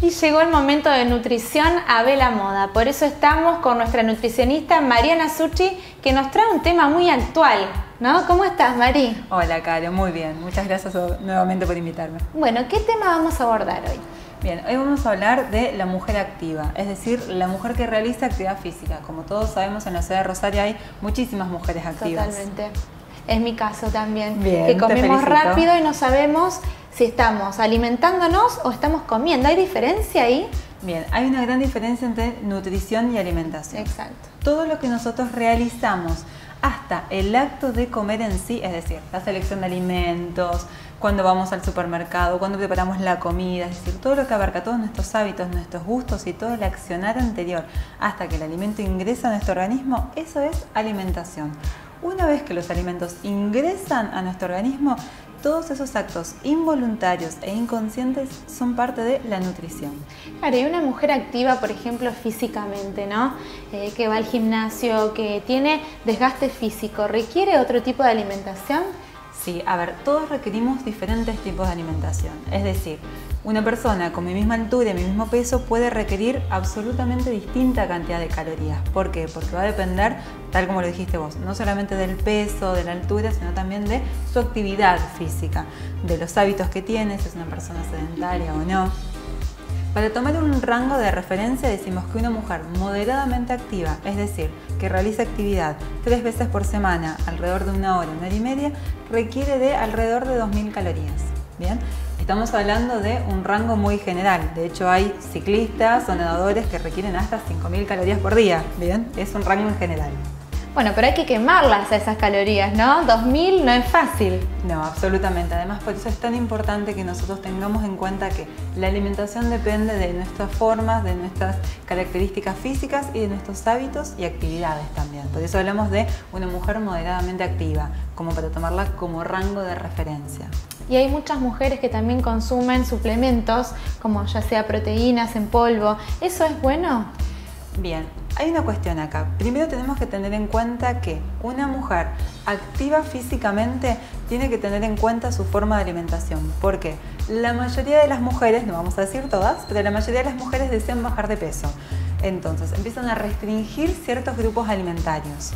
Y llegó el momento de nutrición a la moda. Por eso estamos con nuestra nutricionista Mariana Succi, que nos trae un tema muy actual, ¿no? ¿Cómo estás, Mari? Hola, Caro, muy bien. Muchas gracias nuevamente por invitarme. Bueno, ¿qué tema vamos a abordar hoy? Bien, hoy vamos a hablar de la mujer activa, es decir, la mujer que realiza actividad física. Como todos sabemos, en la ciudad de Rosario hay muchísimas mujeres activas. Totalmente. Es mi caso también. Bien, que comemos te felicito. rápido y no sabemos si estamos alimentándonos o estamos comiendo. ¿Hay diferencia ahí? Bien, hay una gran diferencia entre nutrición y alimentación. Exacto. Todo lo que nosotros realizamos, hasta el acto de comer en sí, es decir, la selección de alimentos, cuando vamos al supermercado, cuando preparamos la comida, es decir, todo lo que abarca todos nuestros hábitos, nuestros gustos y todo el accionar anterior hasta que el alimento ingresa a nuestro organismo, eso es alimentación. Una vez que los alimentos ingresan a nuestro organismo, todos esos actos involuntarios e inconscientes son parte de la nutrición. Claro, y una mujer activa, por ejemplo, físicamente, ¿no? Que va al gimnasio, que tiene desgaste físico, ¿requiere otro tipo de alimentación? Sí, a ver, todos requerimos diferentes tipos de alimentación. Es decir, una persona con mi misma altura y mi mismo peso puede requerir absolutamente distinta cantidad de calorías. ¿Por qué? Porque va a depender, tal como lo dijiste vos, no solamente del peso, de la altura, sino también de su actividad física, de los hábitos que tiene, si es una persona sedentaria o no. Para tomar un rango de referencia decimos que una mujer moderadamente activa, es decir, que realiza actividad 3 veces por semana, alrededor de 1 hora, 1 hora y media, requiere de alrededor de 2000 calorías. ¿Bien? Estamos hablando de un rango muy general. De hecho, hay ciclistas o nadadores que requieren hasta 5000 calorías por día. ¿Bien? Es un rango en general. Bueno, pero hay que quemarlas a esas calorías, ¿no? 2000 no es fácil. No, absolutamente. Además, por eso es tan importante que nosotros tengamos en cuenta que la alimentación depende de nuestras formas, de nuestras características físicas y de nuestros hábitos y actividades también. Por eso hablamos de una mujer moderadamente activa, como para tomarla como rango de referencia. Y hay muchas mujeres que también consumen suplementos, como ya sea proteínas en polvo. ¿Eso es bueno? Bien, hay una cuestión acá. Primero tenemos que tener en cuenta que una mujer activa físicamente tiene que tener en cuenta su forma de alimentación. ¿Por qué? La mayoría de las mujeres, no vamos a decir todas, pero la mayoría de las mujeres desean bajar de peso. Entonces empiezan a restringir ciertos grupos alimentarios.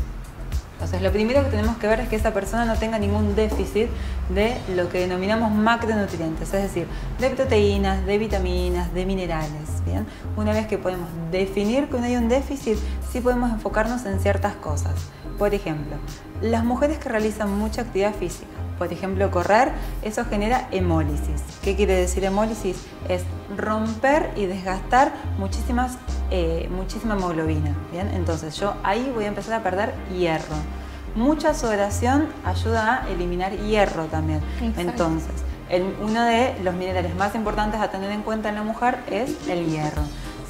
Entonces, lo primero que tenemos que ver es que esa persona no tenga ningún déficit de lo que denominamos macronutrientes, es decir, de proteínas, de vitaminas, de minerales. ¿Bien? Una vez que podemos definir que no hay un déficit, sí podemos enfocarnos en ciertas cosas. Por ejemplo, las mujeres que realizan mucha actividad física, por ejemplo, correr, eso genera hemólisis. ¿Qué quiere decir hemólisis? Es romper y desgastar muchísima hemoglobina. ¿Bien? Entonces yo ahí voy a empezar a perder hierro. Mucha sudoración ayuda a eliminar hierro también. Exacto. Entonces, uno de los minerales más importantes a tener en cuenta en la mujer es el hierro.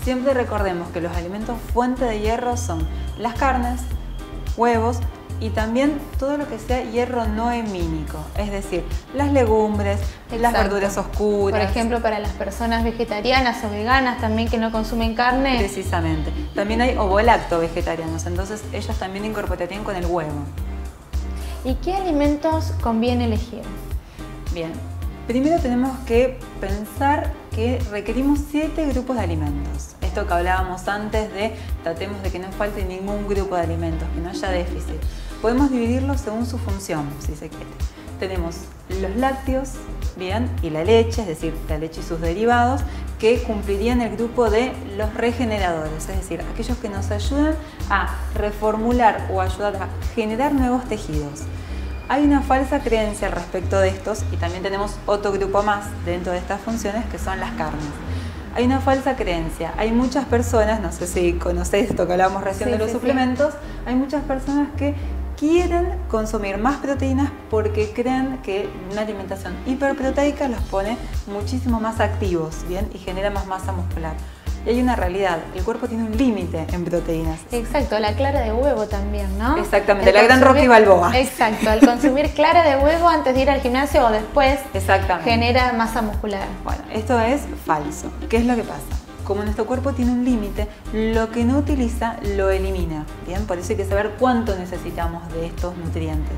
Siempre recordemos que los alimentos fuente de hierro son las carnes, huevos, y también todo lo que sea hierro no hemínico, es decir, las legumbres, Exacto. Las verduras oscuras. Por ejemplo, para las personas vegetarianas o veganas también que no consumen carne. Precisamente. También hay ovolacto vegetarianos, entonces ellos también incorporarían con el huevo. ¿Y qué alimentos conviene elegir? Bien, primero tenemos que pensar que requerimos 7 grupos de alimentos. Esto que hablábamos antes de tratemos de que no falte ningún grupo de alimentos, que no haya déficit. Podemos dividirlos según su función, si se quiere. Tenemos los lácteos, bien, y la leche, es decir, la leche y sus derivados, que cumplirían el grupo de los regeneradores, es decir, aquellos que nos ayudan a reformular o ayudar a generar nuevos tejidos. Hay una falsa creencia al respecto de estos y también tenemos otro grupo más dentro de estas funciones que son las carnes. Hay una falsa creencia, hay muchas personas, no sé si conocéis esto que hablábamos recién de los suplementos, hay muchas personas que quieren consumir más proteínas porque creen que una alimentación hiperproteica los pone muchísimo más activos, ¿bien? Y genera más masa muscular. Y hay una realidad, el cuerpo tiene un límite en proteínas. Exacto, la clara de huevo también, ¿no? Exactamente, la gran Rocky Balboa. Exacto, al consumir clara de huevo antes de ir al gimnasio o después, genera masa muscular. Bueno, esto es falso. ¿Qué es lo que pasa? Como nuestro cuerpo tiene un límite, lo que no utiliza lo elimina. Bien, por eso hay que saber cuánto necesitamos de estos nutrientes.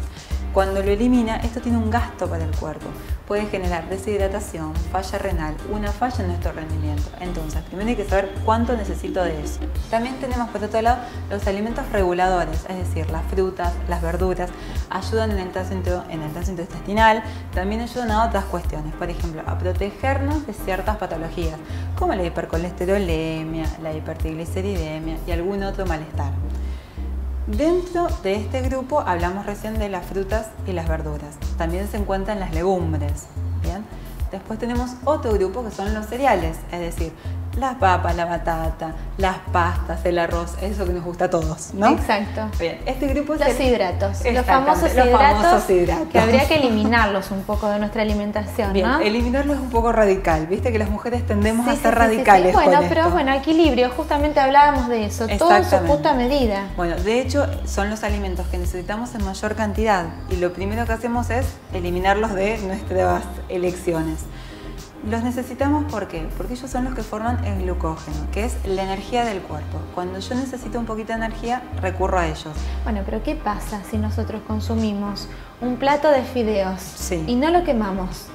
Cuando lo elimina, esto tiene un gasto para el cuerpo. Puede generar deshidratación, falla renal, una falla en nuestro rendimiento. Entonces, primero hay que saber cuánto necesito de eso. También tenemos por otro lado los alimentos reguladores, es decir, las frutas, las verduras, ayudan en el tránsito intestinal, también ayudan a otras cuestiones, por ejemplo, a protegernos de ciertas patologías, como la hipercolesterolemia, la hipertrigliceridemia y algún otro malestar. Dentro de este grupo hablamos recién de las frutas y las verduras. También se encuentran las legumbres. ¿Bien? Después tenemos otro grupo que son los cereales, es decir, las papas, la batata, las pastas, el arroz, eso que nos gusta a todos, ¿no? Exacto. Bien, este grupo es los hidratos, los famosos hidratos que habría que eliminarlos un poco de nuestra alimentación, bien, ¿no? Eliminarlos es un poco radical, viste que las mujeres tendemos a ser radicales. Bueno, con pero esto. Bueno, equilibrio, justamente hablábamos de eso, todo en su justa medida. Bueno, de hecho son los alimentos que necesitamos en mayor cantidad y lo primero que hacemos es eliminarlos de nuestras elecciones. Los necesitamos ¿por qué? Porque ellos son los que forman el glucógeno, que es la energía del cuerpo. Cuando yo necesito un poquito de energía, recurro a ellos. Bueno, pero ¿qué pasa si nosotros consumimos un plato de fideos y no lo quemamos?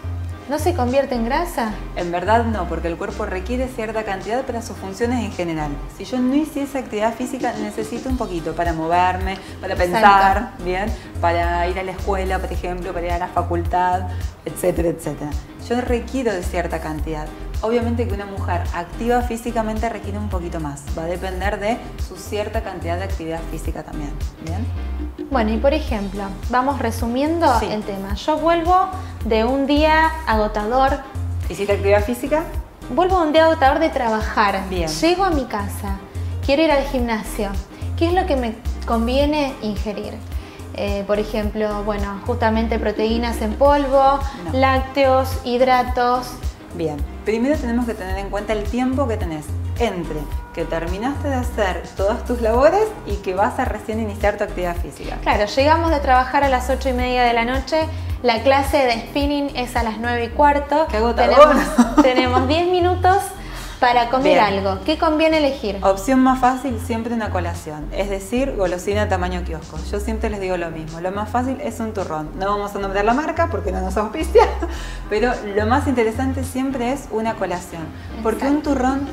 ¿No se convierte en grasa? En verdad no, porque el cuerpo requiere cierta cantidad para sus funciones en general. Si yo no hiciese actividad física, necesito un poquito para moverme, para pensar, bien, para ir a la escuela, por ejemplo, para ir a la facultad, etcétera, etcétera. Yo requiero de cierta cantidad. Obviamente que una mujer activa físicamente requiere un poquito más. Va a depender de su cierta cantidad de actividad física también. ¿Bien? Bueno, y por ejemplo, vamos resumiendo el tema. Yo vuelvo de un día agotador. ¿Hiciste actividad física? Vuelvo de un día agotador de trabajar. Bien. Llego a mi casa, quiero ir al gimnasio. ¿Qué es lo que me conviene ingerir? Por ejemplo, bueno, justamente proteínas en polvo, lácteos, hidratos. Bien, primero tenemos que tener en cuenta el tiempo que tenés entre que terminaste de hacer todas tus labores y que vas a recién iniciar tu actividad física. Claro, llegamos de trabajar a las 8:30 de la noche, la clase de spinning es a las 9:15. ¡Qué agotador! Tenemos 10 minutos para comer algo. ¿Qué conviene elegir? Opción más fácil, siempre una colación, es decir, golosina tamaño kiosco. Yo siempre les digo lo mismo, lo más fácil es un turrón. No vamos a nombrar la marca porque no nos auspicia, pero lo más interesante siempre es una colación. Porque un turrón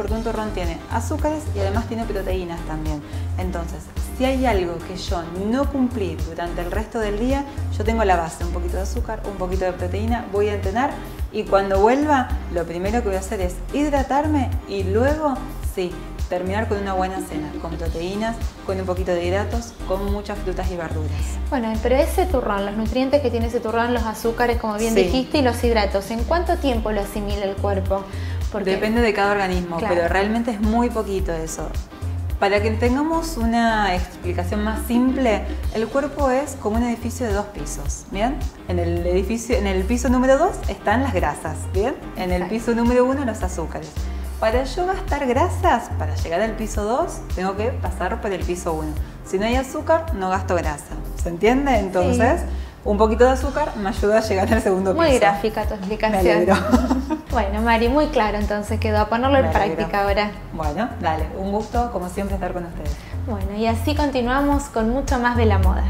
tiene azúcares y además tiene proteínas también. Entonces, si hay algo que yo no cumplí durante el resto del día, yo tengo la base, un poquito de azúcar, un poquito de proteína, voy a entrenar y cuando vuelva, lo primero que voy a hacer es hidratarme y luego, terminar con una buena cena, con proteínas, con un poquito de hidratos, con muchas frutas y verduras. Bueno, pero ese turrón, los nutrientes que tiene ese turrón, los azúcares, como bien dijiste, y los hidratos, ¿en cuánto tiempo lo asimila el cuerpo? Porque depende de cada organismo, pero realmente es muy poquito eso. Para que tengamos una explicación más simple, el cuerpo es como un edificio de 2 pisos, ¿bien? En el piso número 2 están las grasas, ¿bien? En el piso número 1 los azúcares. Para yo gastar grasas, para llegar al piso 2, tengo que pasar por el piso 1. Si no hay azúcar, no gasto grasa. ¿Se entiende? Entonces, un poquito de azúcar me ayuda a llegar al segundo piso. Muy gráfica tu explicación. Me alegro. Bueno, Mari, muy claro entonces quedó. A ponerlo en práctica ahora. Bueno, dale. Un gusto, como siempre, estar con ustedes. Bueno, y así continuamos con mucho más de la moda.